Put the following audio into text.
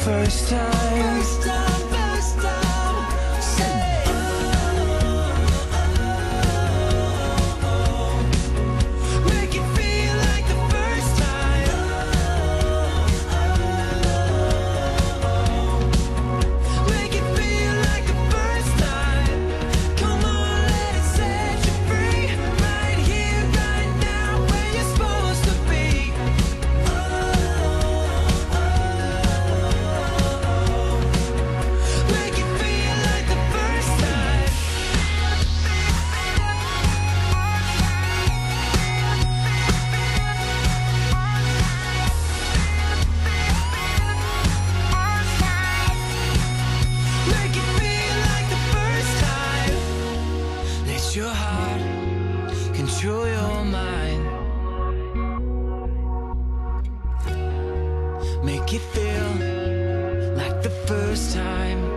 first time. First time, say make it feel like the first time. Make it feel like the first time. Come on, let it set you free. Right here, right now, where you're supposed to be. Make it feel like the first time. Make it feel like the first time. Let your heart control your mind. Make it feel like the first time.